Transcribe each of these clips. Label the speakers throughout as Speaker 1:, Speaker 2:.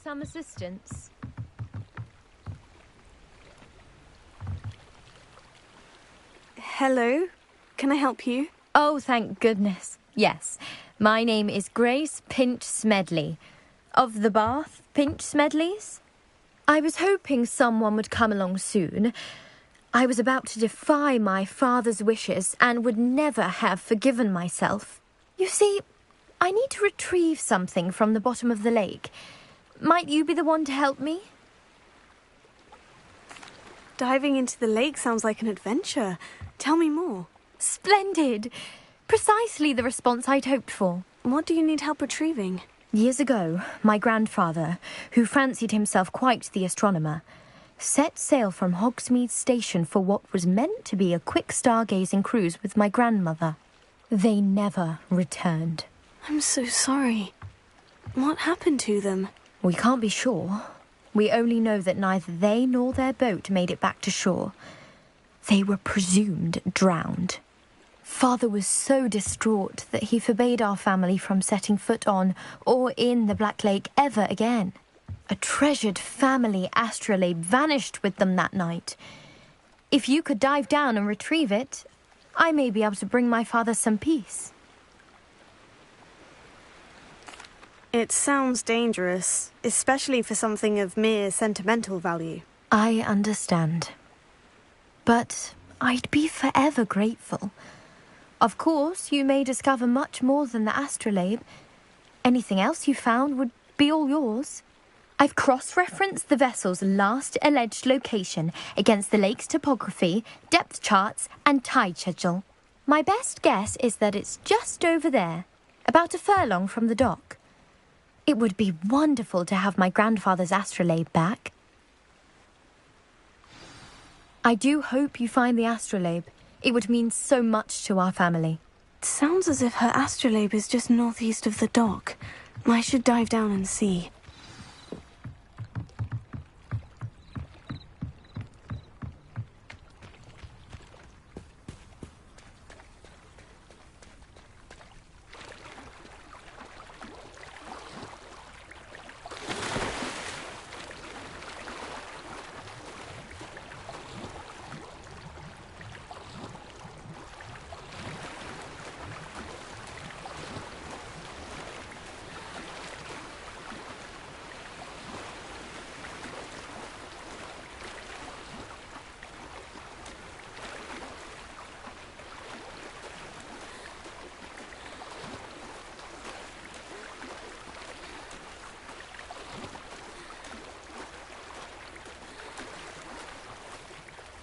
Speaker 1: some assistance?
Speaker 2: Hello? Can I help you?
Speaker 1: Oh, thank goodness. Yes. My name is Grace Pinch Smedley. Of the Bath Pinch Smedleys? I was hoping someone would come along soon. I was about to defy my father's wishes and would never have forgiven myself. You see, I need to retrieve something from the bottom of the lake. Might you be the one to help me?
Speaker 2: Diving into the lake sounds like an adventure. Tell me more.
Speaker 1: Splendid! Precisely the response I'd hoped for.
Speaker 2: What do you need help retrieving?
Speaker 1: Years ago, my grandfather, who fancied himself quite the astronomer, set sail from Hogsmeade Station for what was meant to be a quick stargazing cruise with my grandmother. They never returned.
Speaker 2: I'm so sorry. What happened to them?
Speaker 1: We can't be sure. We only know that neither they nor their boat made it back to shore. They were presumed drowned. Father was so distraught that he forbade our family from setting foot on or in the Black Lake ever again. A treasured family astrolabe vanished with them that night. If you could dive down and retrieve it, I may be able to bring my father some peace.
Speaker 2: It sounds dangerous, especially for something of mere sentimental value.
Speaker 1: I understand. But I'd be forever grateful. Of course, you may discover much more than the astrolabe. Anything else you found would be all yours. I've cross-referenced the vessel's last alleged location against the lake's topography, depth charts, and tide schedule. My best guess is that it's just over there, about a furlong from the dock. It would be wonderful to have my grandfather's astrolabe back. I do hope you find the astrolabe. It would mean so much to our family.
Speaker 2: It sounds as if her astrolabe is just northeast of the dock. I should dive down and see.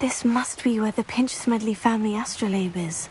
Speaker 2: This must be where the Pinch Smedley family astrolabe is.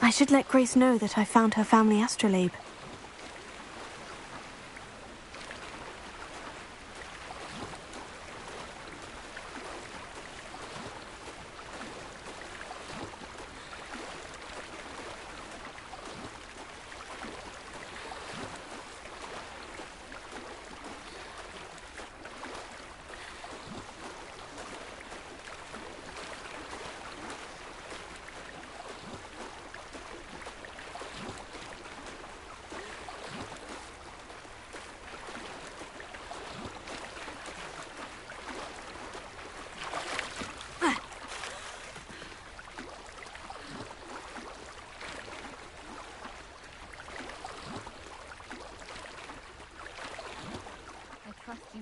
Speaker 2: I should let Grace know that I found her family astrolabe.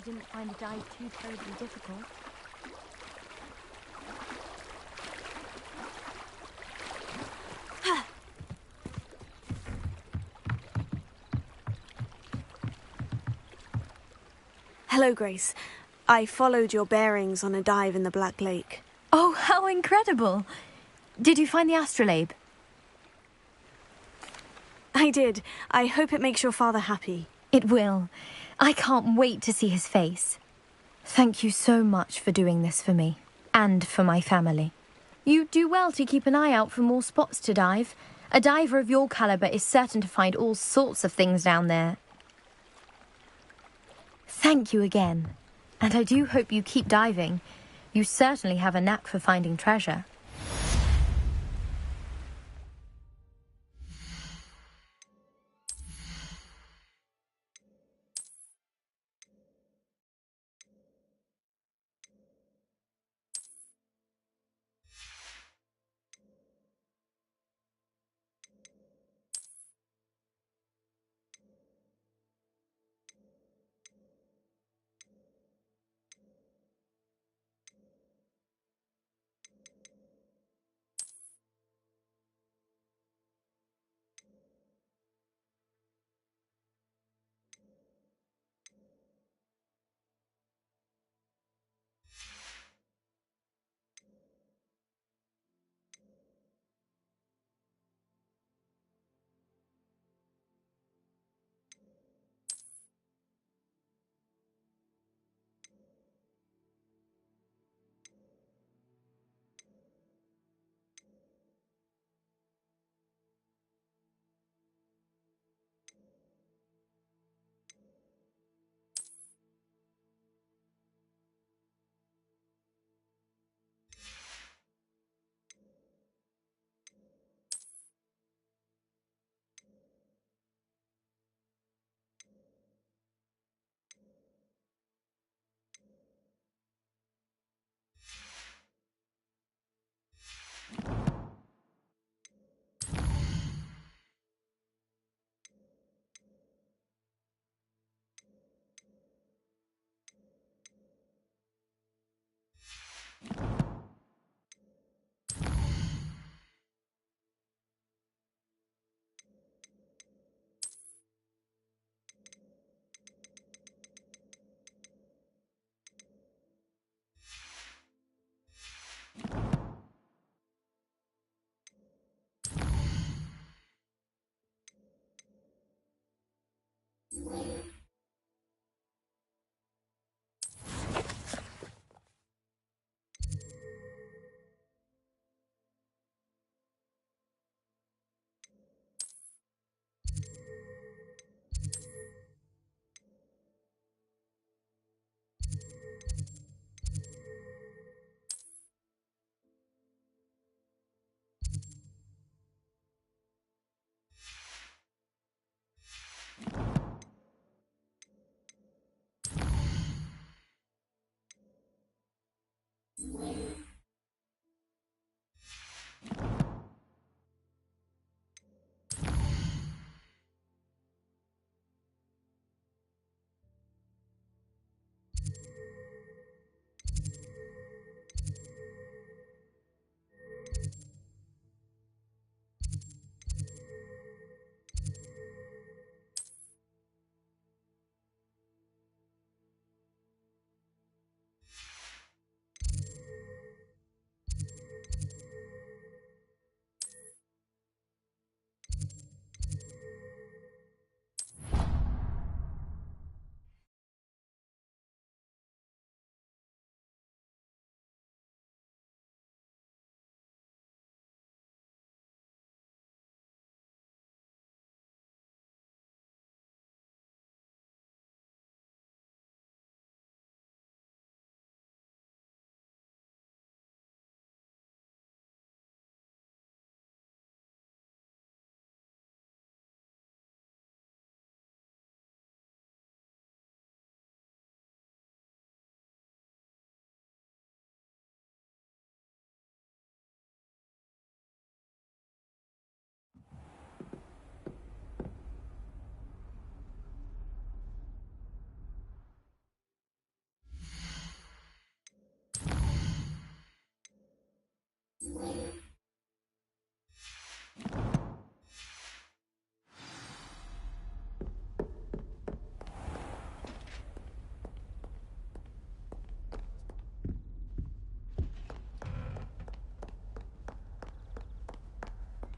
Speaker 1: didn't find the dive too terribly difficult.
Speaker 2: Hello, Grace. I followed your bearings on a dive in the Black Lake.
Speaker 1: Oh, how incredible! Did you find the astrolabe?
Speaker 2: I did. I hope it makes your father happy.
Speaker 1: It will. I can't wait to see his face. Thank you so much for doing this for me, and for my family. You do well to keep an eye out for more spots to dive. A diver of your caliber is certain to find all sorts of things down there. Thank you again. And I do hope you keep diving. You certainly have a knack for finding treasure.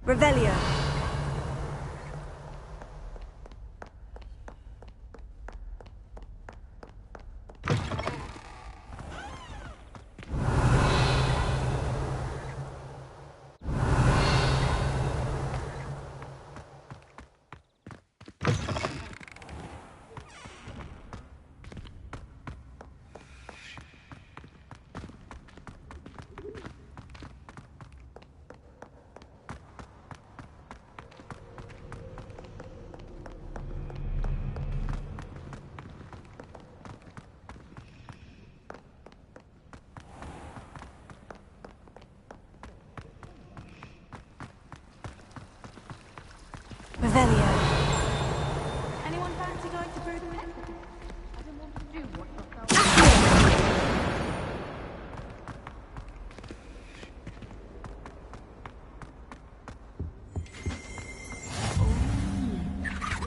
Speaker 2: Revelio. Revelio.
Speaker 3: Anyone fancy going to brew the ministry? I don't want to do what yourself.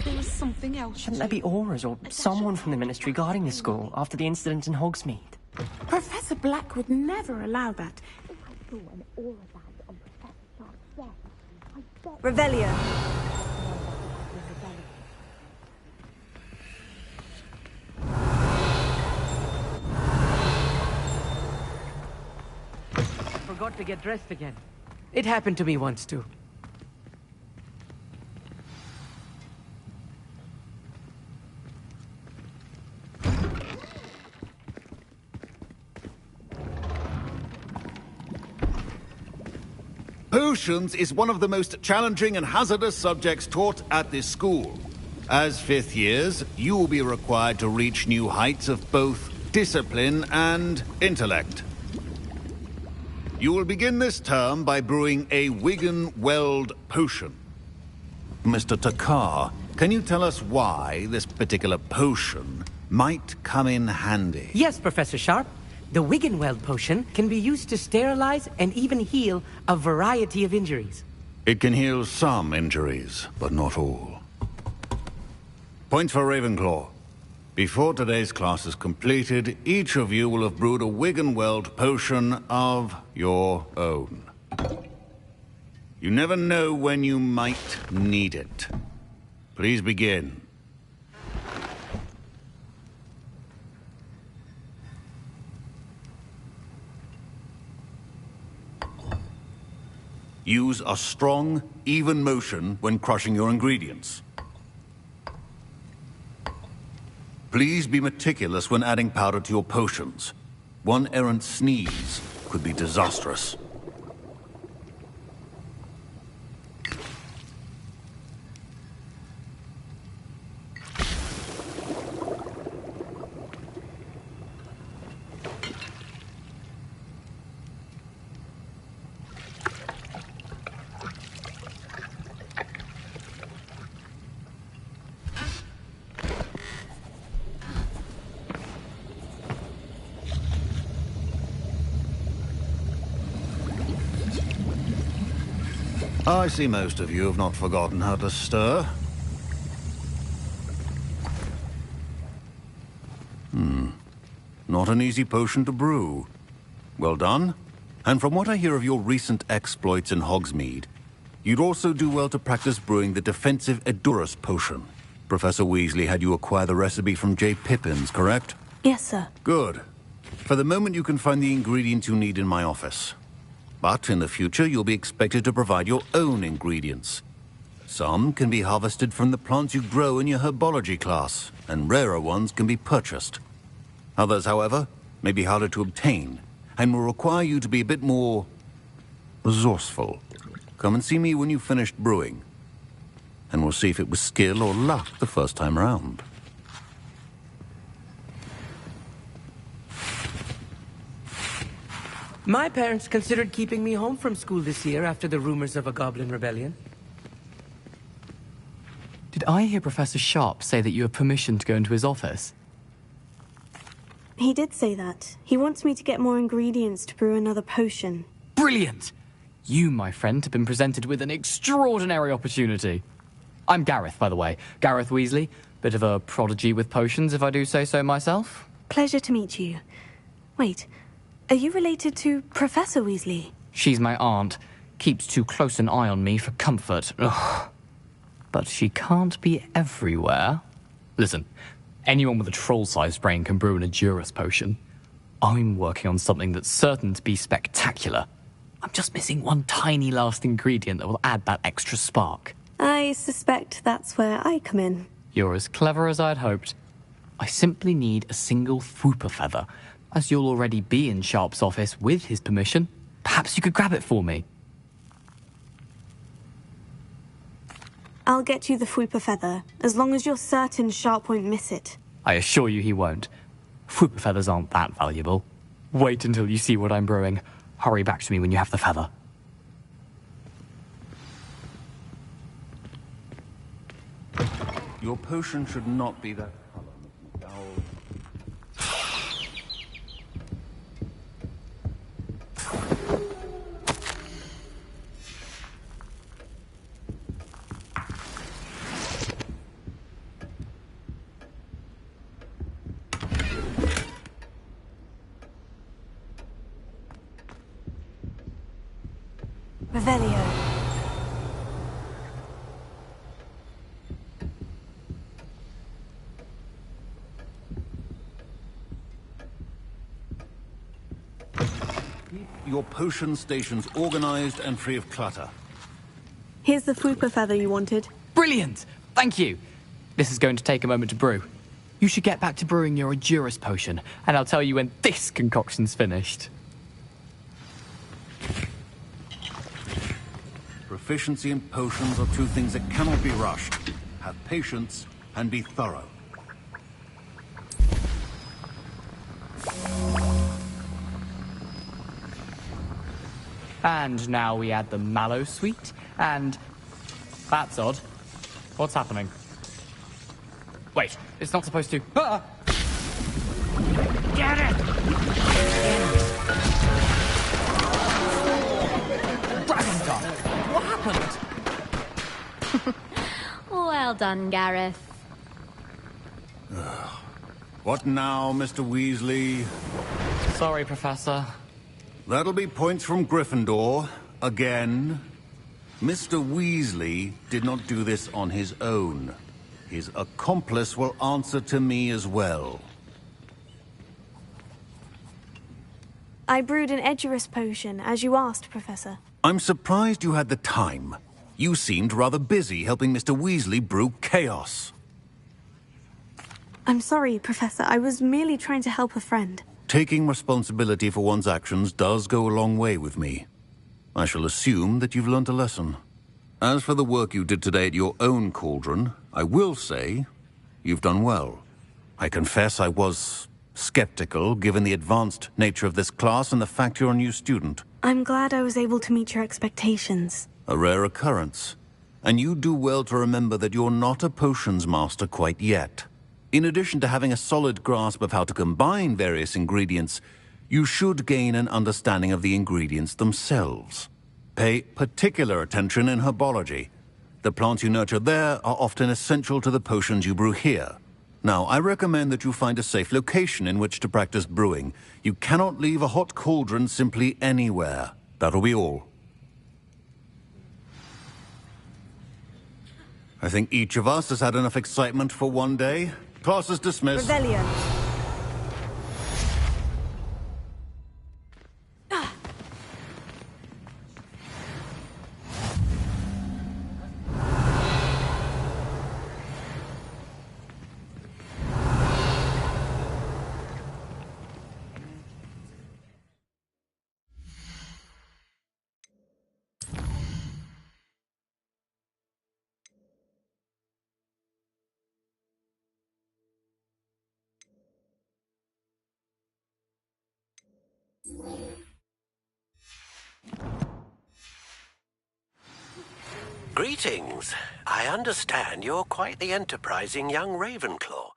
Speaker 4: There was something else.
Speaker 5: Shouldn't there be auras or someone from the ministry guarding the school after the incident in Hogsmeade?
Speaker 4: Professor Black would never allow that.
Speaker 2: Revelio.
Speaker 6: Forgot to get dressed again. It happened to me once too.
Speaker 7: Potions is one of the most challenging and hazardous subjects taught at this school. As fifth years, you will be required to reach new heights of both discipline and intellect. You will begin this term by brewing a Wigan-Weld potion. Mr. Takar, can you tell us why this particular potion might come in handy?
Speaker 6: Yes, Professor Sharp. The Wigan-Weld potion can be used to sterilize and even heal a variety of injuries.
Speaker 7: It can heal some injuries, but not all. Point for Ravenclaw. Before today's class is completed, each of you will have brewed a Wigan-Weld potion of your own. You never know when you might need it. Please begin. Use a strong, even motion when crushing your ingredients. Please be meticulous when adding powder to your potions. One errant sneeze could be disastrous. I see most of you have not forgotten how to stir. Not an easy potion to brew. Well done. And from what I hear of your recent exploits in Hogsmeade, you'd also do well to practice brewing the defensive Edurus potion. Professor Weasley had you acquire the recipe from J. Pippin's, correct?
Speaker 2: Yes, sir.
Speaker 7: Good. For the moment, you can find the ingredients you need in my office. But in the future, you'll be expected to provide your own ingredients. Some can be harvested from the plants you grow in your herbology class, and rarer ones can be purchased. Others, however, may be harder to obtain, and will require you to be a bit more resourceful. Come and see me when you've finished brewing, and we'll see if it was skill or luck the first time round.
Speaker 6: My parents considered keeping me home from school this year after the rumors of a goblin rebellion.
Speaker 8: Did I hear Professor Sharp say that you have permission to go into his office?
Speaker 2: He did say that. He wants me to get more ingredients to brew another potion.
Speaker 8: Brilliant! You, my friend, have been presented with an extraordinary opportunity. I'm Gareth, by the way. Gareth Weasley. Bit of a prodigy with potions, if I do say so myself.
Speaker 2: Pleasure to meet you. Wait, are you related to Professor Weasley?
Speaker 8: She's my aunt. keeps too close an eye on me for comfort. Ugh. But she can't be everywhere. Listen, anyone with a troll-sized brain can brew an Edurus potion. I'm working on something that's certain to be spectacular. I'm just missing one tiny last ingredient that will add that extra spark.
Speaker 2: I suspect that's where I come in.
Speaker 8: You're as clever as I'd hoped. I simply need a single Fwooper feather. As you'll already be in Sharp's office with his permission, perhaps you could grab it for me.
Speaker 2: I'll get you the Fwooper feather, as long as you're certain Sharp won't miss it.
Speaker 8: I assure you he won't. Fwooper feathers aren't that valuable. Wait until you see what I'm brewing. Hurry back to me when you have the feather.
Speaker 7: Your potion should not be that color, Mr. McDowell.
Speaker 2: Revelio.
Speaker 7: Keep your potion stations organized and free of clutter.
Speaker 2: Here's the Fwooper feather you wanted.
Speaker 8: Brilliant! Thank you! This is going to take a moment to brew. You should get back to brewing your Edurus potion, and I'll tell you when this concoction's finished.
Speaker 7: Proficiency and potions are two things that cannot be rushed. Have patience and be thorough.
Speaker 8: And now we add the mallow sweet, and... That's odd. What's happening? Wait, it's not supposed to... Ah! Get it! Dragon's what happened?
Speaker 9: Well done, Gareth.
Speaker 7: What now, Mr. Weasley?
Speaker 8: Sorry, Professor.
Speaker 7: That'll be points from Gryffindor. Again. Mr. Weasley did not do this on his own. His accomplice will answer to me as well.
Speaker 2: I brewed an Edurus potion, as you asked, Professor.
Speaker 7: I'm surprised you had the time. You seemed rather busy helping Mr. Weasley brew chaos.
Speaker 2: I'm sorry, Professor. I was merely trying to help a friend.
Speaker 7: Taking responsibility for one's actions does go a long way with me. I shall assume that you've learnt a lesson. As for the work you did today at your own cauldron, I will say you've done well. I confess I was skeptical, given the advanced nature of this class and the fact you're a new student.
Speaker 2: I'm glad I was able to meet your expectations.
Speaker 7: A rare occurrence. And you do well to remember that you're not a potions master quite yet. In addition to having a solid grasp of how to combine various ingredients, you should gain an understanding of the ingredients themselves. Pay particular attention in herbology. The plants you nurture there are often essential to the potions you brew here. Now, I recommend that you find a safe location in which to practice brewing. You cannot leave a hot cauldron simply anywhere. That'll be all. I think each of us has had enough excitement for one day. Class is dismissed.
Speaker 2: Revelio.
Speaker 10: Greetings. I understand you're quite the enterprising young Ravenclaw.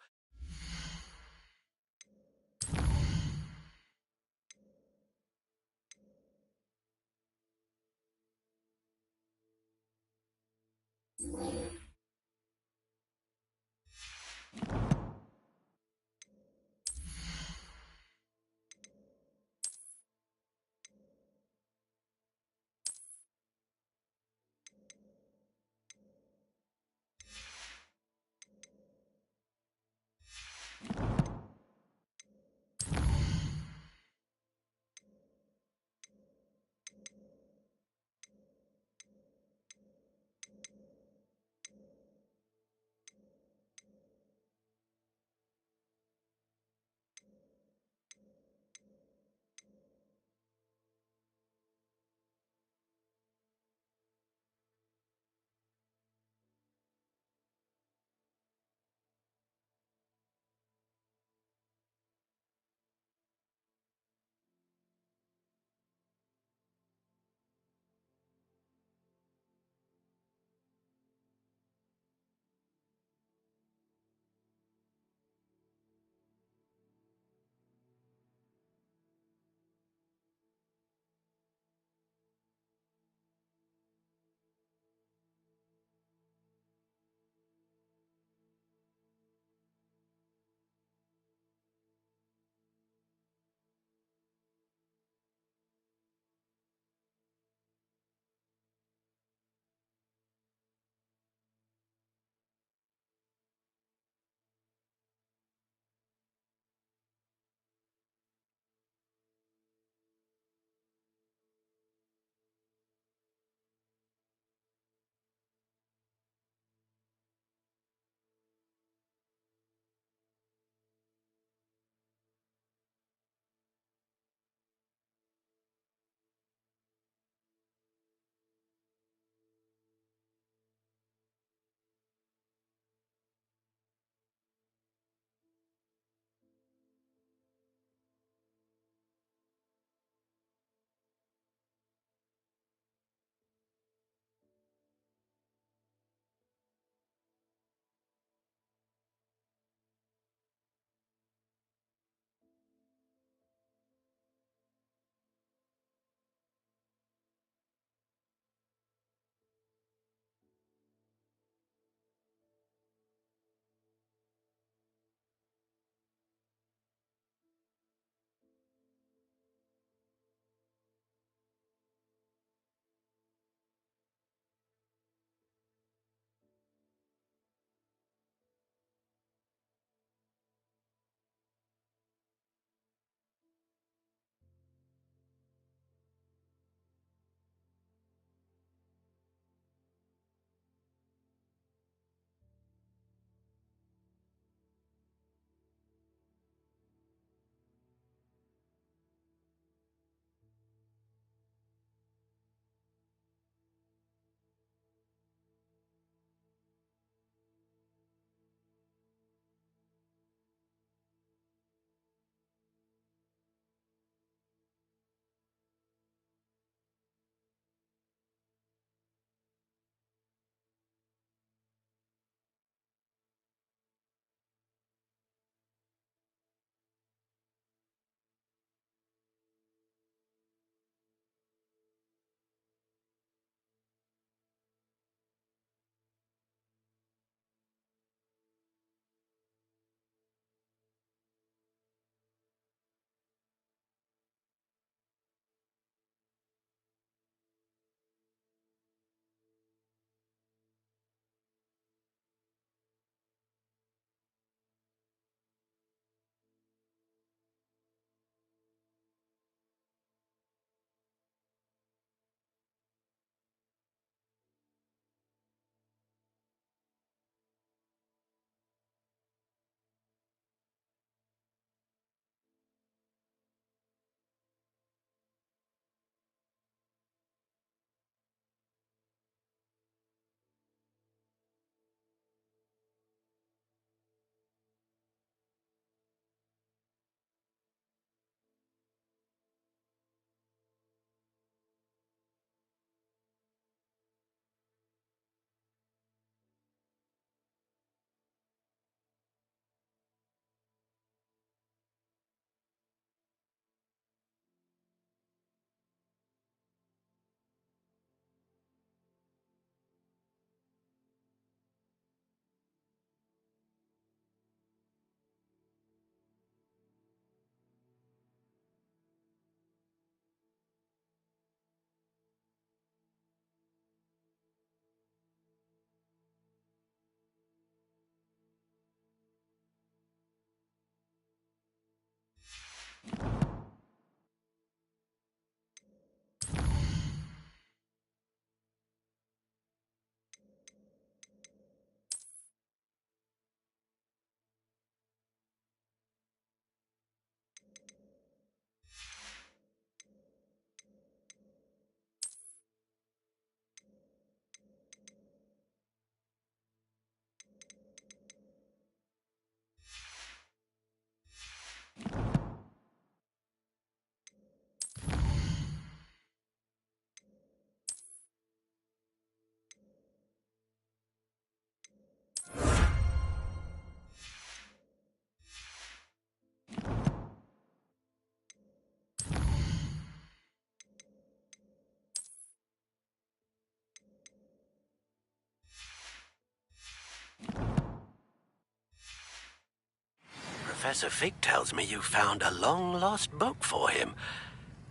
Speaker 10: Professor Fig tells me you found a long-lost book for him.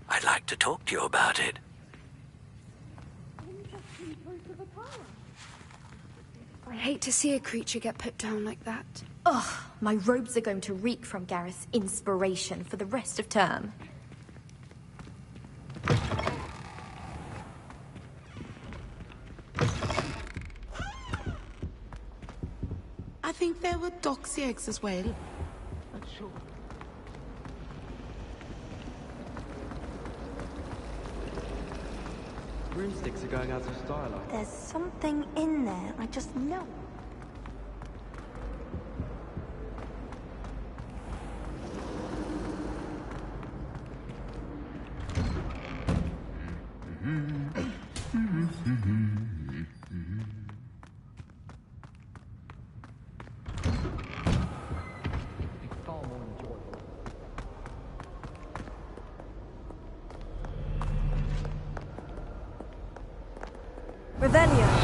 Speaker 10: I'd like to talk to you about it.
Speaker 11: I hate to see a creature get put down like that.
Speaker 1: Ugh, my robes are going to reek from Gareth's inspiration for the rest of term.
Speaker 4: I think there were doxy eggs as well. Not sure.
Speaker 12: Broomsticks are going out of style.
Speaker 13: There's something in there, I just know.
Speaker 2: Revelio.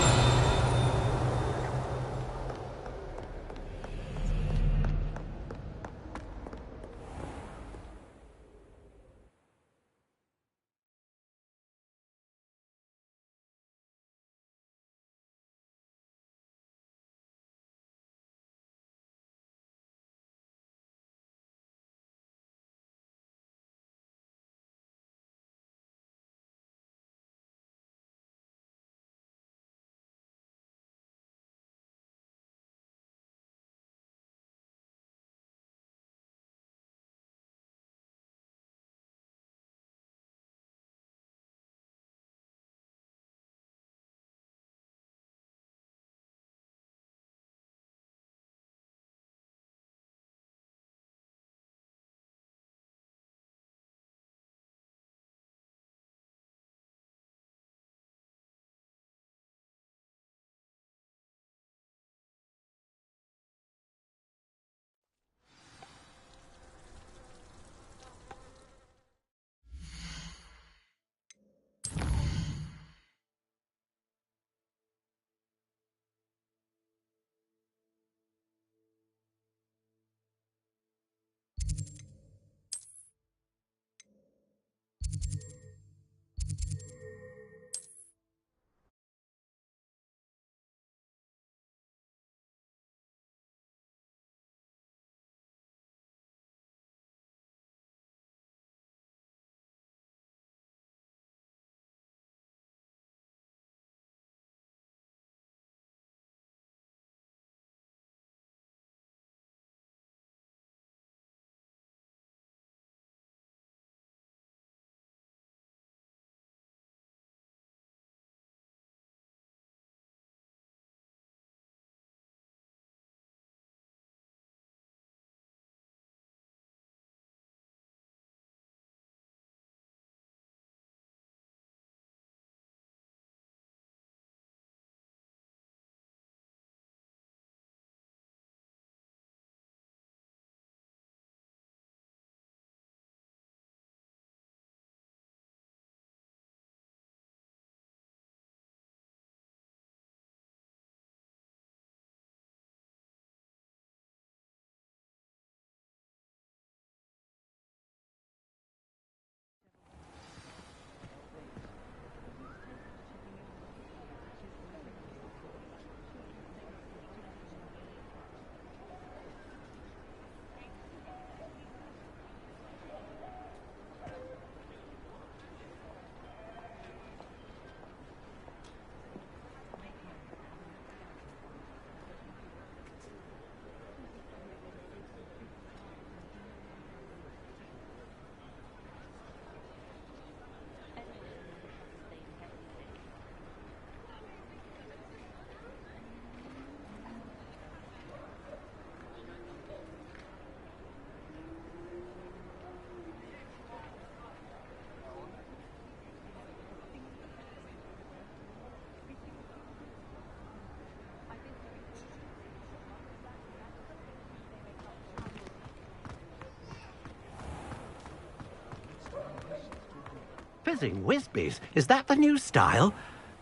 Speaker 10: Fizzing Whizbies, is that the new style?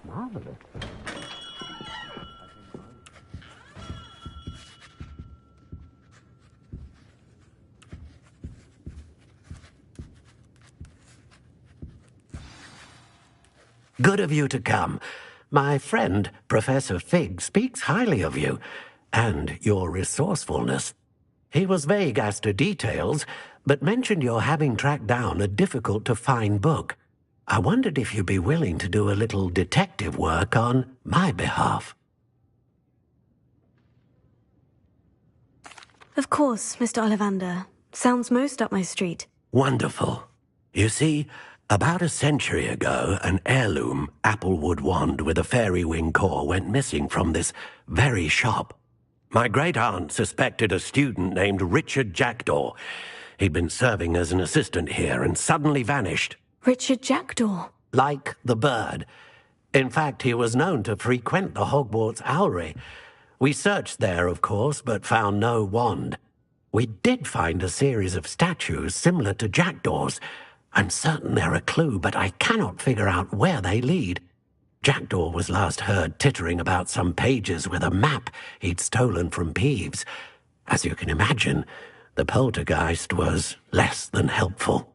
Speaker 10: Marvelous. Good of you to come. My friend, Professor Fig, speaks highly of you, and your resourcefulness. He was vague as to details, but mentioned your having tracked down a difficult-to-find book. I wondered if you'd be willing to do a little detective work on my behalf.
Speaker 2: Of course, Mr. Ollivander. Sounds most up my street.
Speaker 10: Wonderful. You see, about a century ago, an heirloom applewood wand with a fairy wing core went missing from this very shop. My great-aunt suspected a student named Richard Jackdaw. He'd been serving as an assistant here and suddenly vanished.
Speaker 2: Richard Jackdaw?
Speaker 10: Like the bird. In fact, he was known to frequent the Hogwarts Owlery. We searched there, of course, but found no wand. We did find a series of statues similar to Jackdaw's. I'm certain they're a clue, but I cannot figure out where they lead. Jackdaw was last heard tittering about some pages with a map he'd stolen from Peeves. As you can imagine, the poltergeist was less than helpful.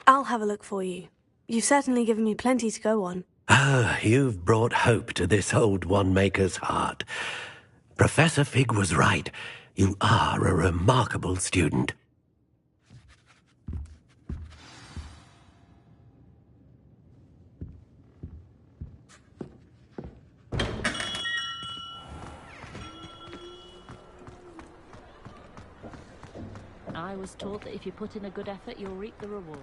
Speaker 2: I'll have a look for you. You've certainly given me plenty to go on.
Speaker 10: Ah, you've brought hope to this old one-maker's heart. Professor Fig was right. You are a remarkable student.
Speaker 14: I was taught that if you put in a good effort, you'll reap the reward.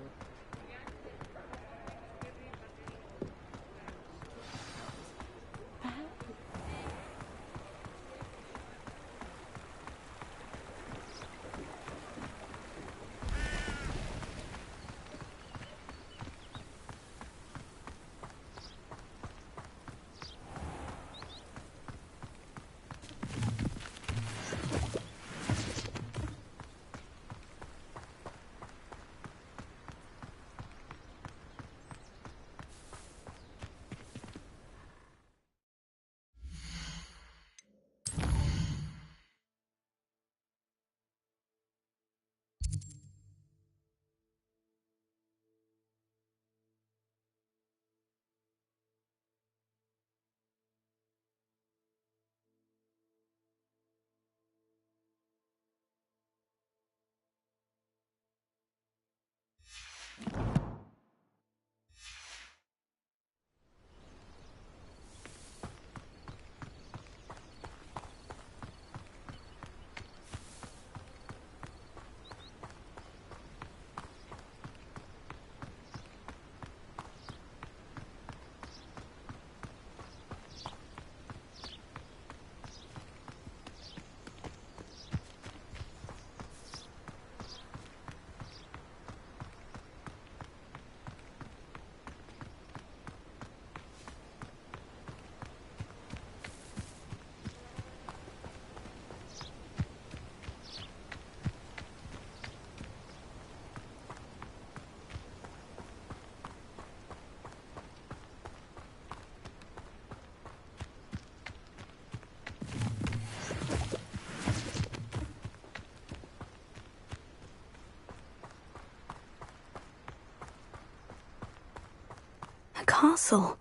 Speaker 2: A castle.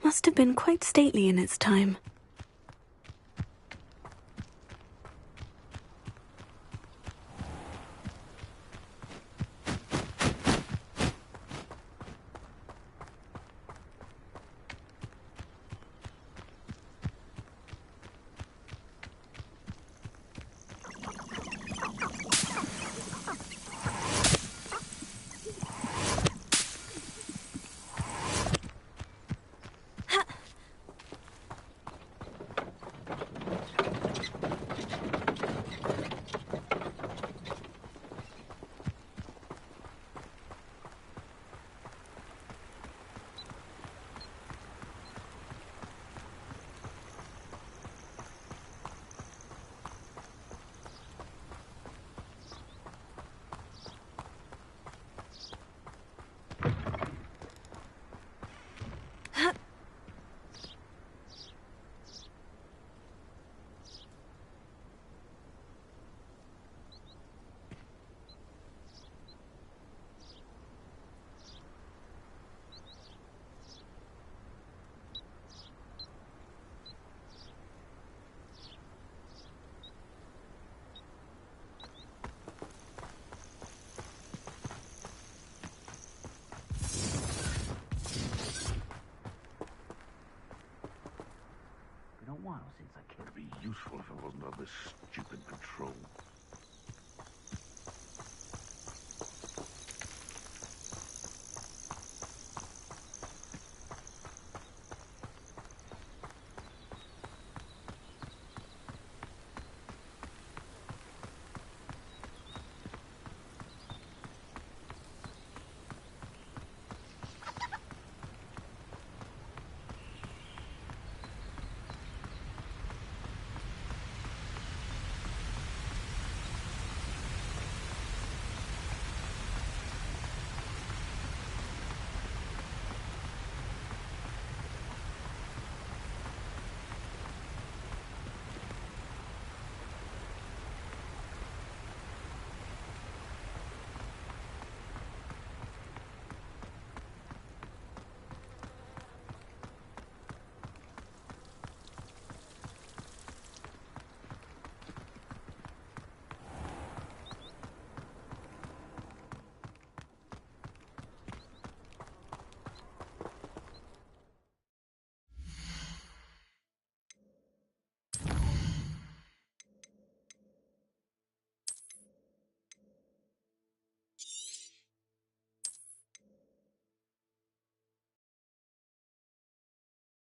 Speaker 2: Must have been quite stately in its time.